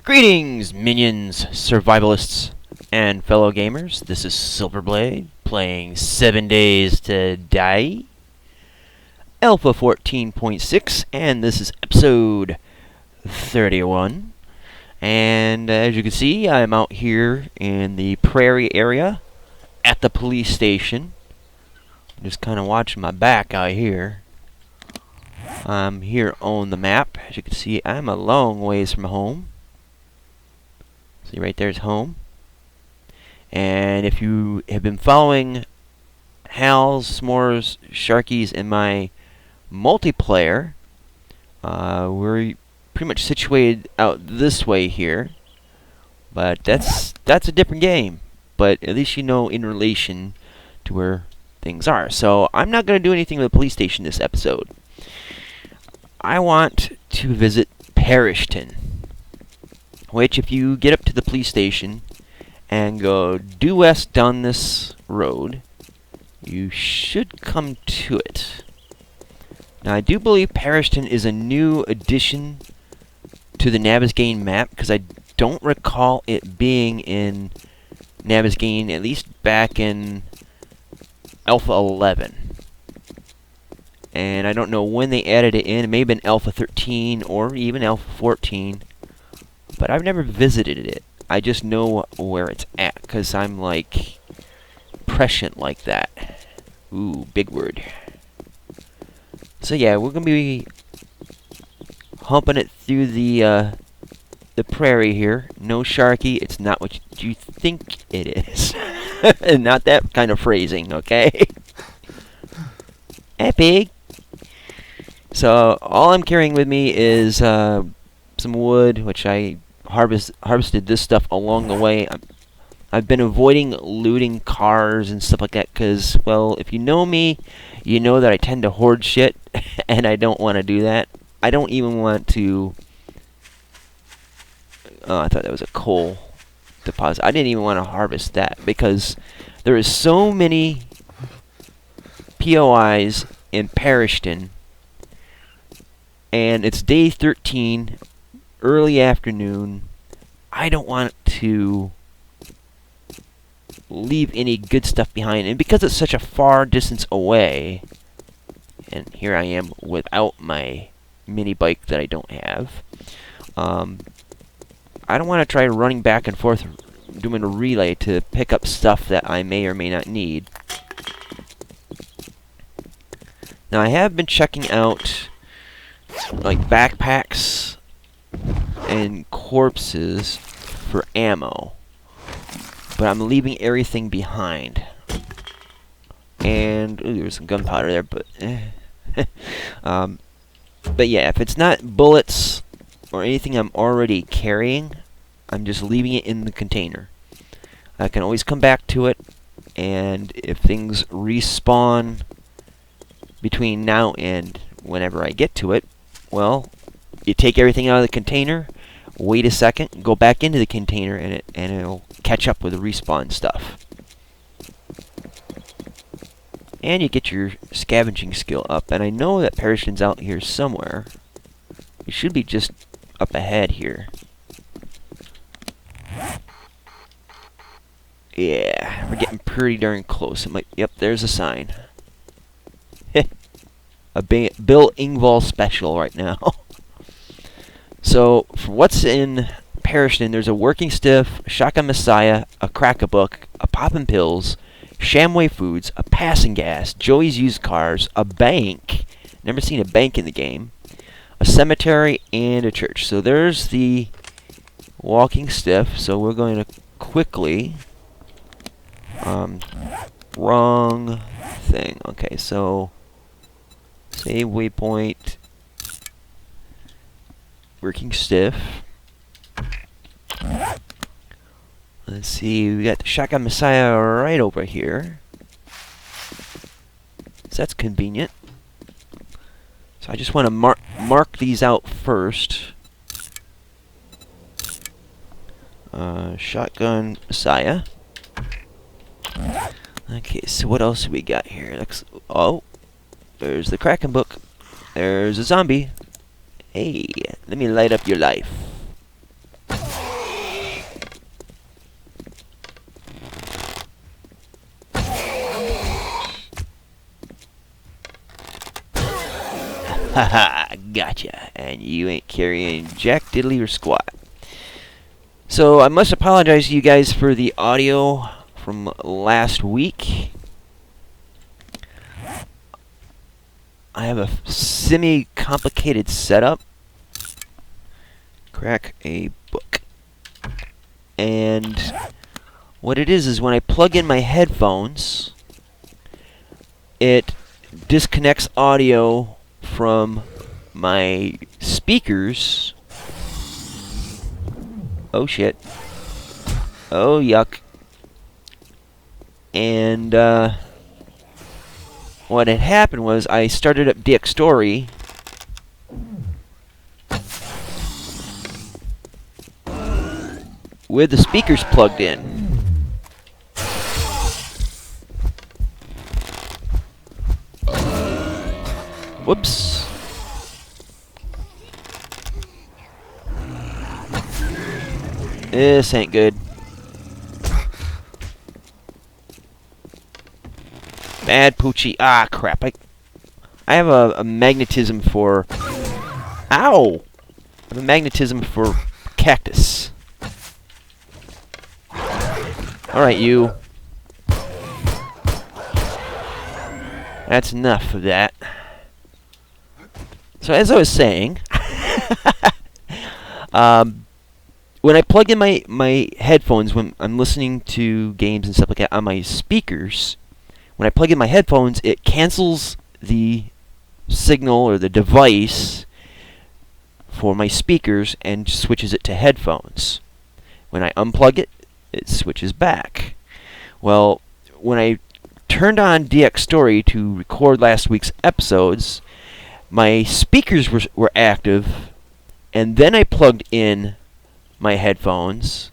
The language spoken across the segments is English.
Greetings, minions, survivalists, and fellow gamers. This is Silverblade, playing 7 Days to Die, Alpha 14.6, and this is episode 31. And as you can see, I'm out here in the prairie area at the police station. Just kind of watching my back out here. I'm here on the map. As you can see, I'm a long ways from home. See, right there's home. And if you have been following Hal's, S'mores, Sharky's, and my multiplayer, we're pretty much situated out this way here. But that's a different game. But at least you know in relation to where things are. So I'm not going to do anything with the police station this episode. I want to visit Perishton, which if you get up to the police station and go due west down this road, you should come to it. Now, I do believe Perishton is a new addition to the Navezgane map, because I don't recall it being in Navezgane, at least back in Alpha 11. And I don't know when they added it in. It may have been Alpha 13 or even Alpha 14. But I've never visited it. I just know where it's at, because I'm, like, prescient like that. Ooh, big word. So yeah, we're going to be humping it through the prairie here. No Sharky, it's not what you think it is. Not that kind of phrasing, okay? Epic! So, all I'm carrying with me is some wood, which I harvested this stuff along the way. I've been avoiding looting cars and stuff like that because, well, if you know me, you know that I tend to hoard shit, and I don't want to do that. I don't even want to... Oh, I thought that was a coal deposit. I didn't even want to harvest that because there is so many POIs in Perishton, and it's day 13, early afternoon. I don't want to leave any good stuff behind, and because it's such a far distance away, and here I am without my mini bike that I don't have, I don't want to try running back and forth doing a relay to pick up stuff that I may or may not need. Now, I have been checking out like backpacks and corpses for ammo, but I'm leaving everything behind. And ooh, there's some gunpowder there, but but yeah, if it's not bullets or anything I'm already carrying, I'm just leaving it in the container. I can always come back to it, and if things respawn between now and whenever I get to it, well, you take everything out of the container, wait a second, go back into the container, and it'll catch up with the respawn stuff. And you get your scavenging skill up, and I know that Perishton's out here somewhere. It should be just up ahead here. Yeah, we're getting pretty darn close. It might, yep, there's a sign. A Bill Engvall special right now. So, for what's in Perishton, there's a working stiff, a shotgun messiah, a crack-a-book, a poppin' pills, Shamway Foods, a passing gas, Joey's used cars, a bank, never seen a bank in the game, a cemetery, and a church. So there's the walking stiff. So we're going to quickly... wrong thing. Okay, so... Save waypoint. Working stiff. Let's see, we got the Shotgun Messiah right over here. So that's convenient. So I just want to mark these out first. Shotgun Messiah. Okay, so what else do we got here? Oh, there's the Kraken book. There's a zombie. Hey, let me light up your life. Haha, gotcha. And you ain't carrying jack diddly or squat. So I must apologize to you guys for the audio from last week. I have a semi-complicated setup. Crack a book. And what it is when I plug in my headphones, it disconnects audio from my speakers. Oh shit. Oh yuck. And what had happened was I started up DX Story with the speakers plugged in. Whoops. This ain't good. Bad Poochie. Ah, crap. I have a magnetism for... Ow! I have a magnetism for cactus. Alright, you. That's enough of that. So, as I was saying... when I plug in my headphones, when I'm listening to games and stuff like that on my speakers, when I plug in my headphones, it cancels the signal or the device for my speakers and switches it to headphones. When I unplug it, it switches back. Well, when I turned on DX Story to record last week's episodes, my speakers were active, and then I plugged in my headphones,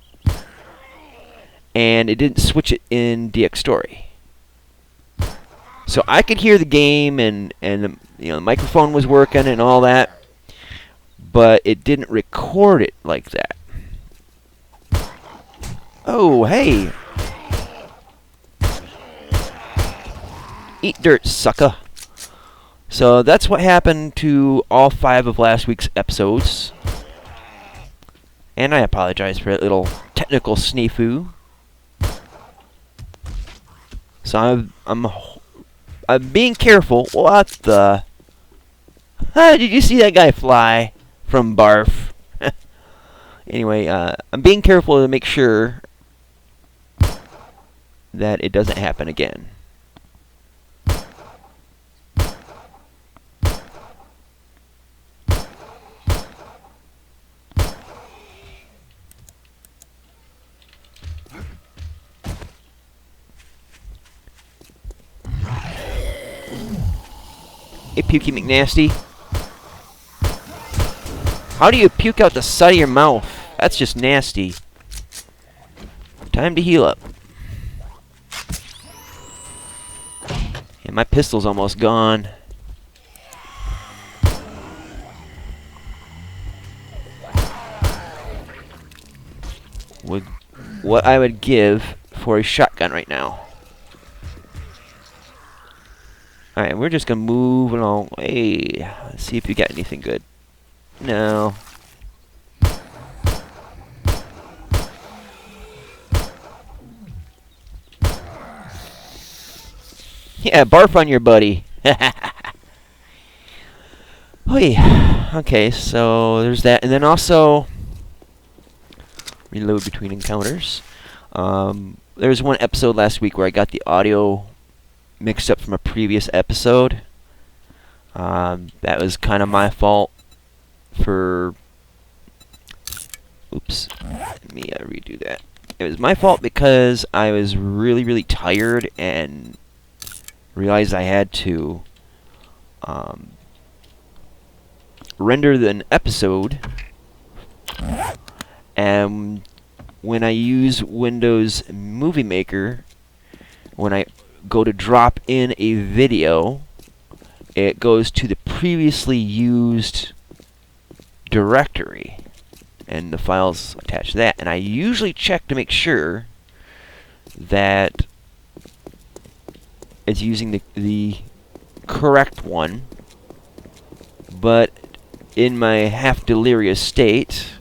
and it didn't switch it in DX Story. So I could hear the game, and the microphone was working and all that, but it didn't record it like that. Oh, hey! Eat dirt, sucker! So that's what happened to all 5 of last week's episodes. And I apologize for that little technical snafu. So I'm being careful. What the? Did you see that guy fly from Barf? Anyway, I'm being careful to make sure that it doesn't happen again. Hey, Pukey McNasty. How do you puke out the side of your mouth? That's just nasty. Time to heal up. And my pistol's almost gone. What I would give for a shotgun right now. Alright, we're just gonna move along. Hey, let's see if you got anything good. No. Yeah, barf on your buddy. Oh yeah. Okay, so there's that. And then also, reload between encounters. There was one episode last week where I got the audio mixed up from a previous episode. That was kind of my fault for... Oops. Let me redo that. It was my fault because I was really, really tired and realized I had to render an episode. And when I use Windows Movie Maker, when I go to drop in a video, it goes to the previously used directory and the files attached to that. And I usually check to make sure that it's using the correct one, But in my half-delirious state,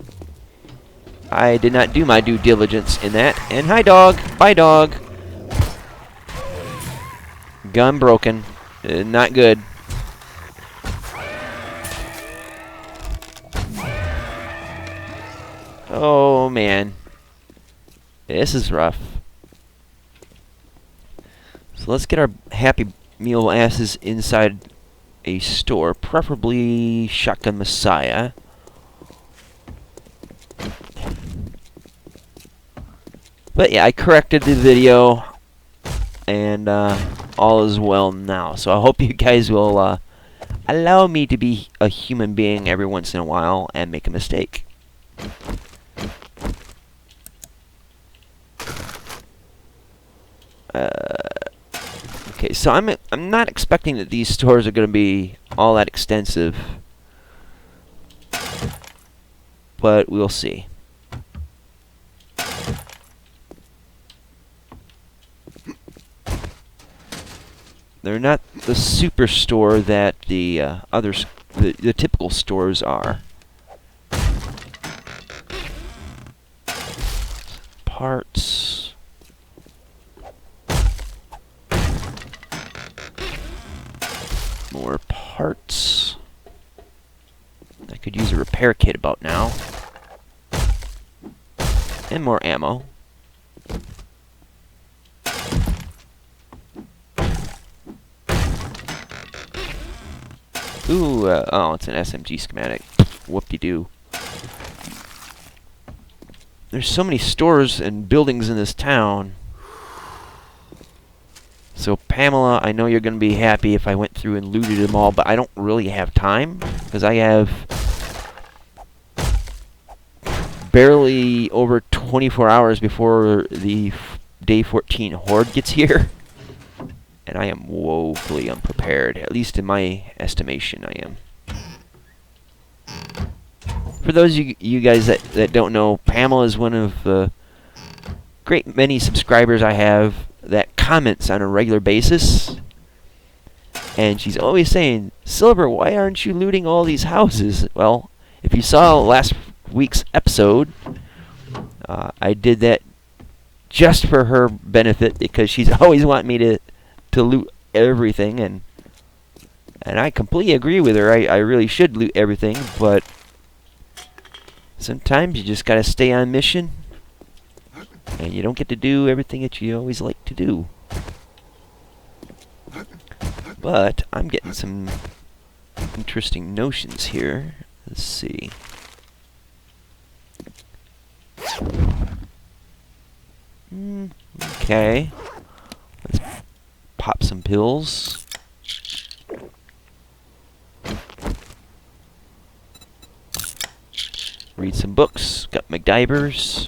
I did not do my due diligence in that. And hi, dog. Bye, dog. Gun broken. Not good. Oh, man. This is rough. So let's get our Happy Meal asses inside a store, preferably Shotgun Messiah. But yeah, I corrected the video, and all is well now. So I hope you guys will allow me to be a human being every once in a while and make a mistake. Okay, so I'm not expecting that these stores are going to be all that extensive, but we'll see. They're not the superstore that the the typical stores are. Parts. More parts. I could use a repair kit about now. And more ammo. Ooh, oh, it's an SMG schematic. Whoop-de-doo. There's so many stores and buildings in this town. So Pamela, I know you're going to be happy if I went through and looted them all, but I don't really have time, because I have barely over 24 hours before the day 14 horde gets here. And I am woefully unprepared, at least in my estimation I am. For those of you guys that don't know, Pamela is one of the great many subscribers I have that comments on a regular basis. And she's always saying, Silver, why aren't you looting all these houses? Well, if you saw last week's episode, I did that just for her benefit, because she's always wanting me to loot everything, and I completely agree with her. I really should loot everything, but sometimes you just gotta stay on mission, and you don't get to do everything that you always like to do. But I'm getting some interesting notions here. Let's see. Okay. Let's pop some pills. Read some books. Got MacGyvers.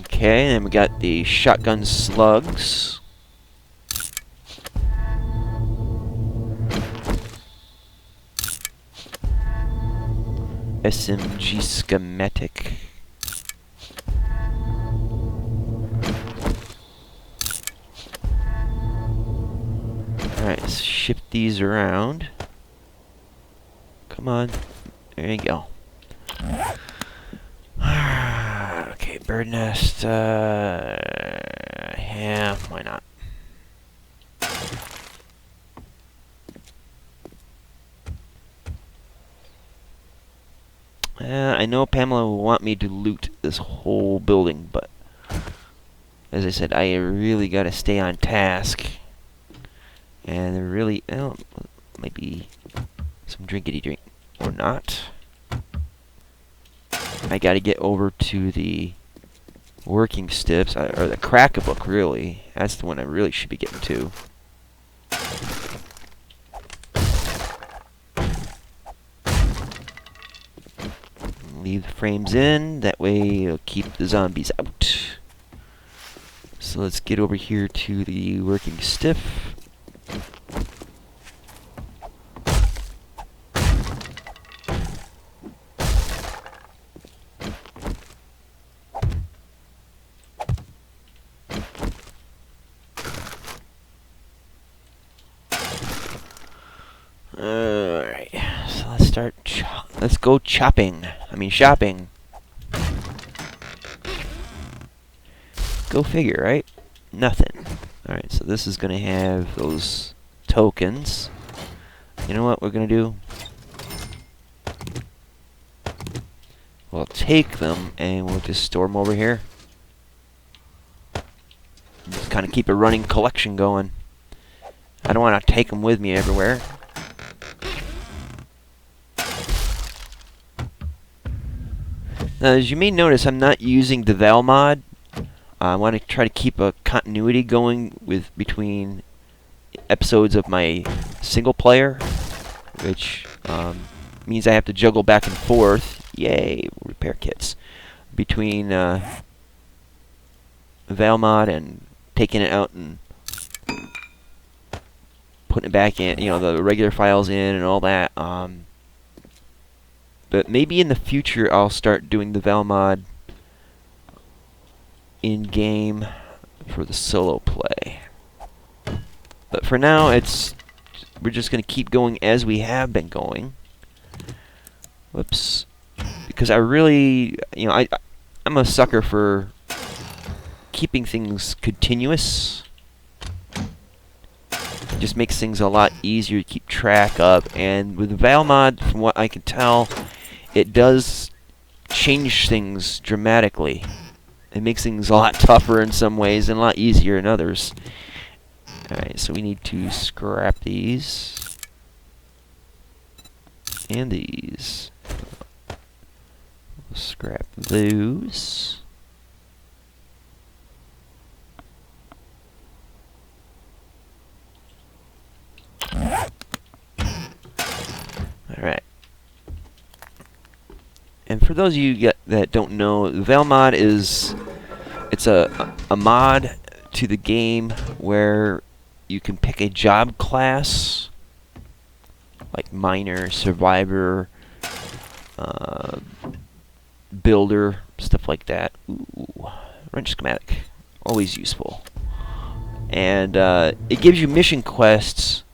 Okay, and then we got the shotgun slugs. SMG schematic. Alright, let's shift these around. Come on. There you go. Okay, bird nest. Yeah, why not? I know Pamela will want me to loot this whole building, but as I said, I really gotta stay on task. And there really, well, maybe some drinkity drink or not. I gotta get over to the working stiffs, or the cracker book, really. That's the one I really should be getting to. Leave the frames in, that way it'll keep the zombies out. So let's get over here to the working stiff. let's go chopping. I mean shopping. Go figure, right? Nothing. Alright, so this is gonna have those tokens. You know what we're gonna do? We'll take them and we'll just store them over here. Just kind of keep a running collection going. I don't want to take them with me everywhere. Now, as you may notice, I'm not using the Val mod. I want to try to keep a continuity going between episodes of my single player, which means I have to juggle back and forth. Yay, repair kits. Between Val mod and taking it out and putting it back in, you know, the regular files in and all that. But maybe in the future I'll start doing the Val mod in game for the solo play. But for now, we're just going to keep going as we have been going. Whoops. Because I really, you know, I'm a sucker for keeping things continuous. It just makes things a lot easier to keep track of. And with the Val mod, from what I can tell, it does change things dramatically. It makes things a lot tougher in some ways and a lot easier in others. Alright, so we need to scrap these. And these. We'll scrap those. Alright. And for those of you that don't know, the Val mod it's a mod to the game where you can pick a job class, like miner, survivor, builder, stuff like that. Ooh, wrench schematic, always useful. And it gives you mission quests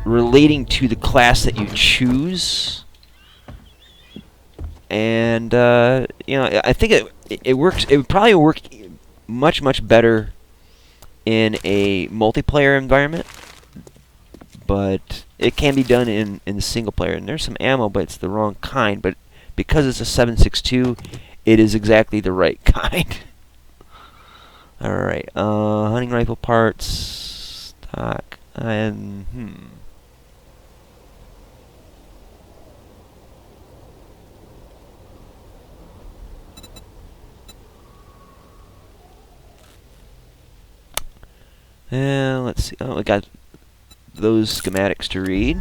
relating to the class that you choose. And you know, I think it works. It would probably work much better in a multiplayer environment, but it can be done in the single player. And there's some ammo, but it's the wrong kind. But because it's a 7.62, it is exactly the right kind. All right, hunting rifle parts, stock, and And let's see. Oh, we got those schematics to read.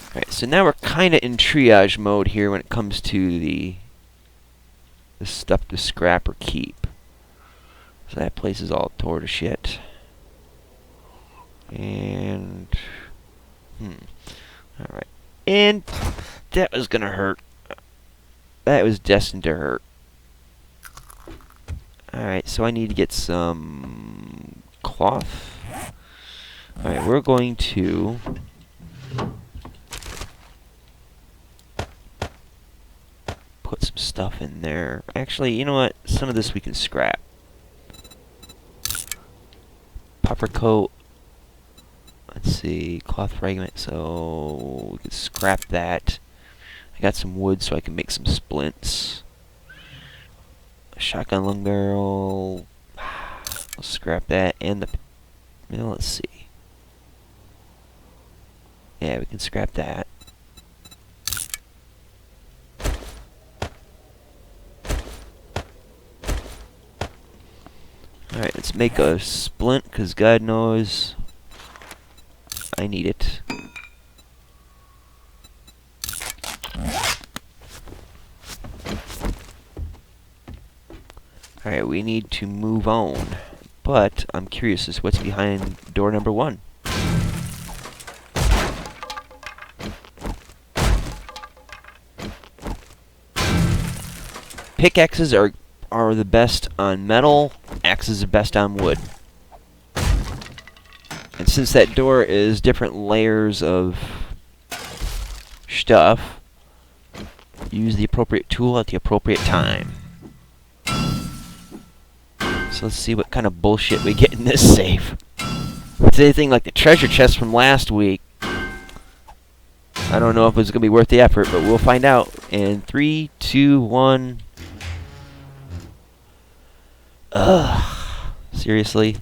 Alright, so now we're kind of in triage mode here when it comes to the stuff to scrap or keep. So that place is all tore to shit. And alright. And that was gonna hurt. That was destined to hurt. Alright, so I need to get some cloth. Alright, we're going to put some stuff in there. Actually, you know what? Some of this we can scrap. Puffer coat. Let's see, cloth fragment, so we could scrap that. I got some wood so I can make some splints. A shotgun lung barrel. I'll scrap that. And the... Well, let's see. Yeah, we can scrap that. Alright, let's make a splint, because God knows I need it. Alright, we need to move on. But I'm curious as to what's behind door number 1. Pickaxes are are the best on metal, axes are best on wood. And since that door is different layers of stuff, use the appropriate tool at the appropriate time. So let's see what kind of bullshit we get in this save. If it's anything like the treasure chest from last week, I don't know if it's going to be worth the effort, but we'll find out. In 3, 2, 1... Ugh. Seriously?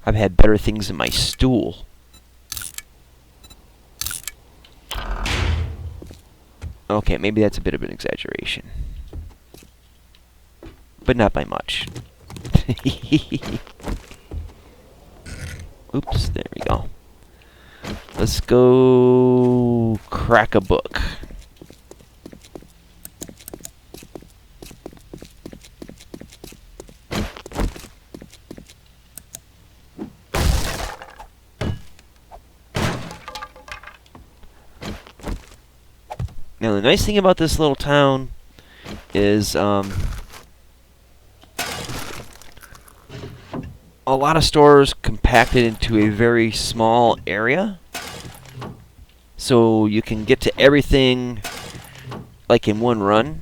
I've had better things than my stool. Okay, maybe that's a bit of an exaggeration. But not by much. Oops, there we go. Let's go crack a book. Now the nice thing about this little town is a lot of stores compacted into a very small area, so you can get to everything like in one run.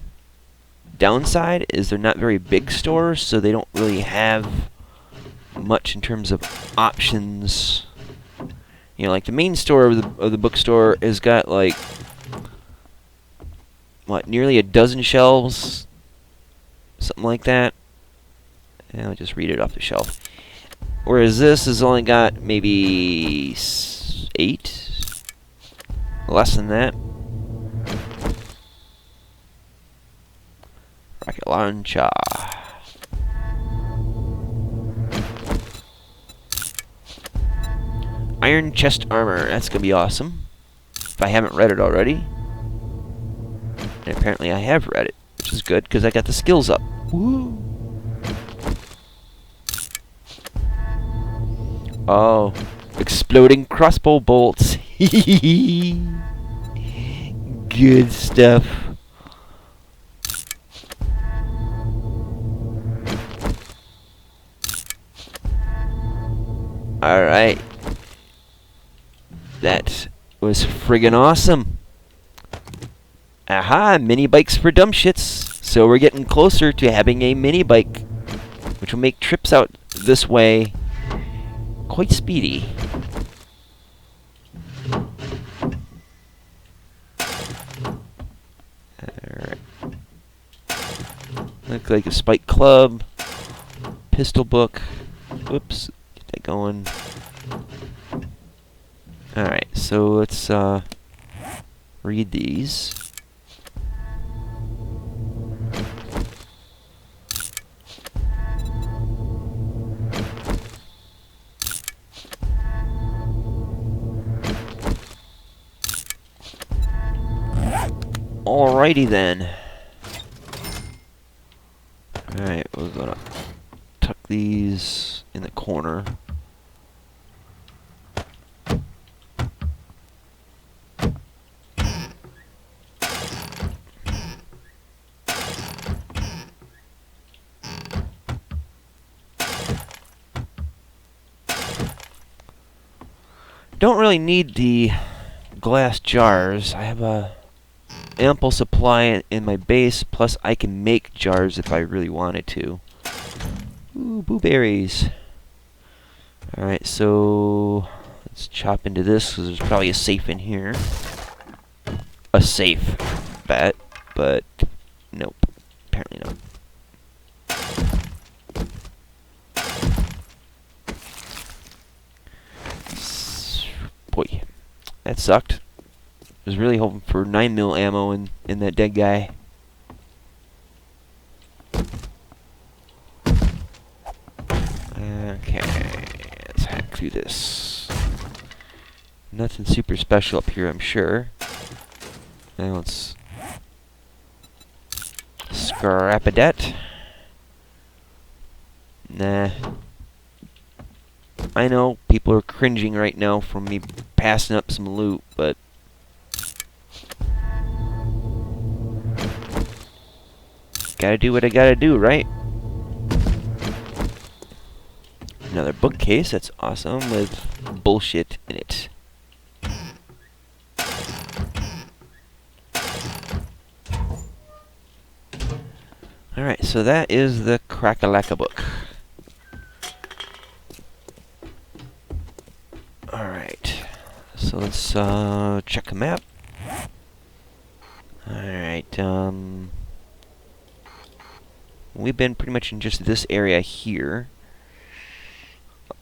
Downside is they're not very big stores, so they don't really have much in terms of options. You know, like the main store of the bookstore has got like what, nearly a dozen shelves, something like that. And I'll just read it off the shelf. Whereas this has only got maybe 8, less than that. Rocket launcher. Iron chest armor. That's gonna be awesome. If I haven't read it already. And apparently I have read it, which is good, because I got the skills up. Woo! Oh, exploding crossbow bolts. Good stuff. Alright. That was friggin' awesome. Aha, mini bikes for dumb shits. So we're getting closer to having a mini bike, which will make trips out this way quite speedy. Alright. Look like a spike club, pistol book. Whoops, get that going. Alright, so let's read these. Alrighty then. Alright, we're gonna tuck these in the corner. Don't really need the glass jars. I have a ample supply in my base, plus I can make jars if I really wanted to. Ooh, blueberries. Alright, so let's chop into this, because there's probably a safe in here. A safe bet, but nope, apparently not. Boy, that sucked. I was really hoping for 9mm ammo in that dead guy. Okay, let's hack through this. Nothing super special up here, I'm sure. Now let's scrap a debt. Nah. I know people are cringing right now from me passing up some loot, but Gotta do what I gotta do, right? Another bookcase, that's awesome, with bullshit in it. Alright, so that is the Crack-a-Lack-a book. Alright, so let's check a map. Alright, we've been pretty much in just this area here.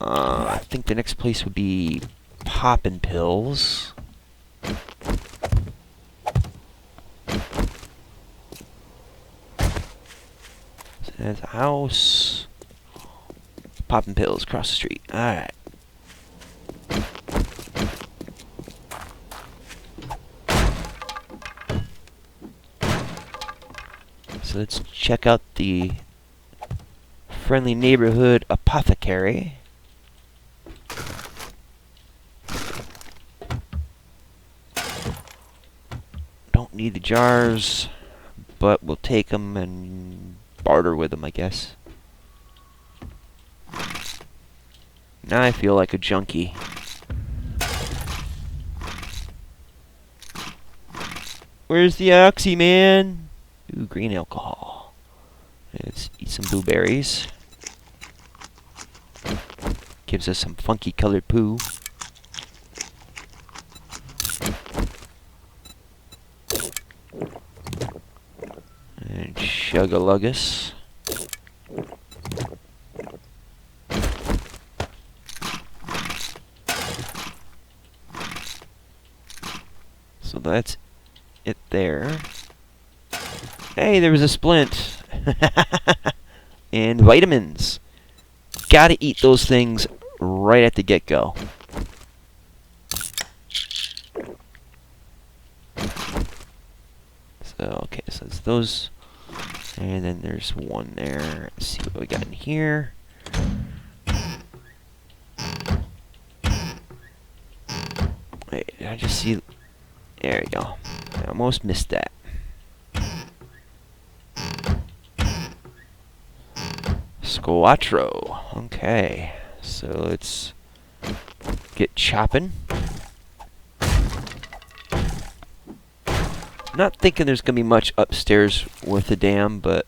I think the next place would be Poppin' Pills. So that's a house. Poppin' Pills across the street. Alright. So let's check out the friendly neighborhood apothecary. Don't need the jars, but we'll take them and barter with them, I guess. Now I feel like a junkie. Where's the oxy, man? Ooh, green alcohol. Let's eat some blueberries. Gives us some funky colored poo. And Chug-a-Lugus. So that's it there. Hey, there was a splint. And vitamins. Gotta eat those things right at the get-go. So, okay, so it's those. And then there's one there. Let's see what we got in here. Wait, did I just see... There we go. I almost missed that. Squatro. Okay. So let's get chopping. Not thinking there's gonna be much upstairs worth a damn, but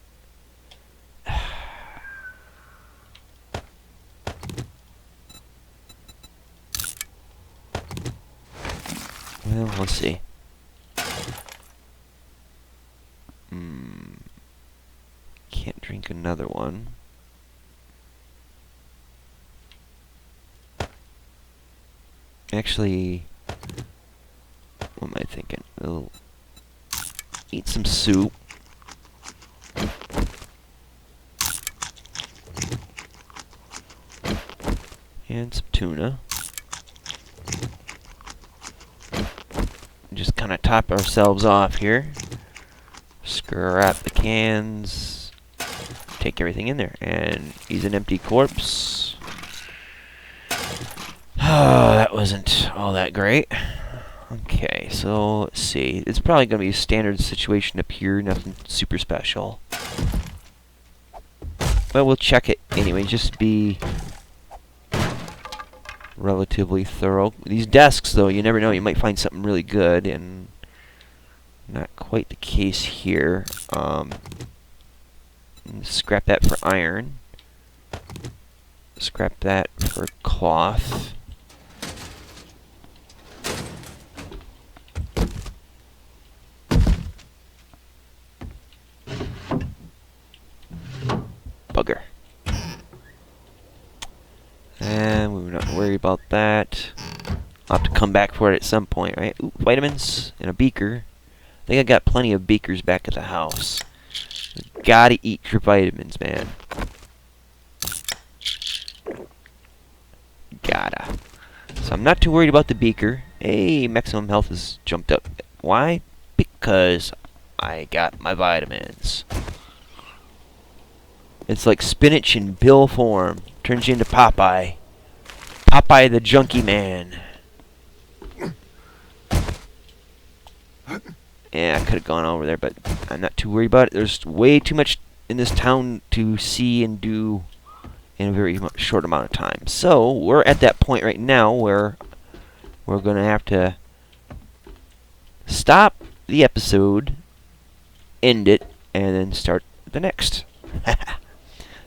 well, let's see. Can't drink another one. Actually, what am I thinking? We'll eat some soup. And some tuna. Just kind of top ourselves off here. Scrap the cans. Take everything in there. And he's an empty corpse. Oh, that wasn't all that great. Okay, so let's see. It's probably going to be a standard situation up here, nothing super special. Well, we'll check it anyway, just be relatively thorough. These desks, though, you never know, you might find something really good, and not quite the case here. Scrap that for iron. Scrap that for cloth. Bugger. And we're not worried about that. I'll have to come back for it at some point, right? Ooh, vitamins and a beaker. I think I got plenty of beakers back at the house. Gotta eat your vitamins, man. Gotta. So I'm not too worried about the beaker. Hey, maximum health has jumped up. Why? Because I got my vitamins. It's like spinach in pill form. Turns you into Popeye. Popeye the Junkie Man. Yeah, I could have gone over there, but I'm not too worried about it. There's way too much in this town to see and do in a very short amount of time. So we're at that point right now where we're going to have to stop the episode, end it, and then start the next.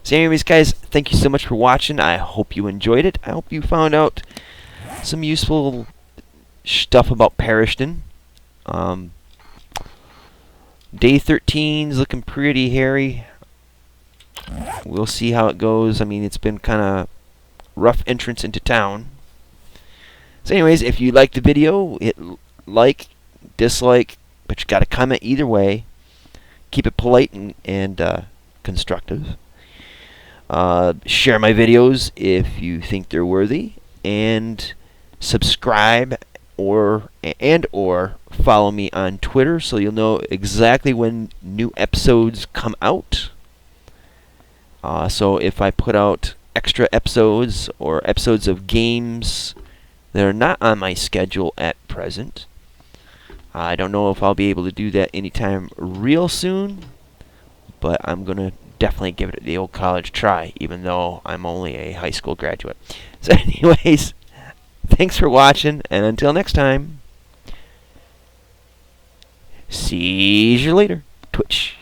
So anyways, guys, thank you so much for watching. I hope you enjoyed it. I hope you found out some useful stuff about Perishton. Day 13 is looking pretty hairy. We'll see how it goes. I mean, it's been kind of rough entrance into town. So anyways, if you liked the video, hit like, dislike, but you got to comment either way. Keep it polite and constructive. Share my videos if you think they're worthy, and subscribe or follow me on Twitter so you'll know exactly when new episodes come out. So if I put out extra episodes or episodes of games that are not on my schedule at present, I don't know if I'll be able to do that anytime real soon, but I'm going to definitely give it the old college try, even though I'm only a high school graduate. So anyways, thanks for watching, and until next time, see you later. Twitch.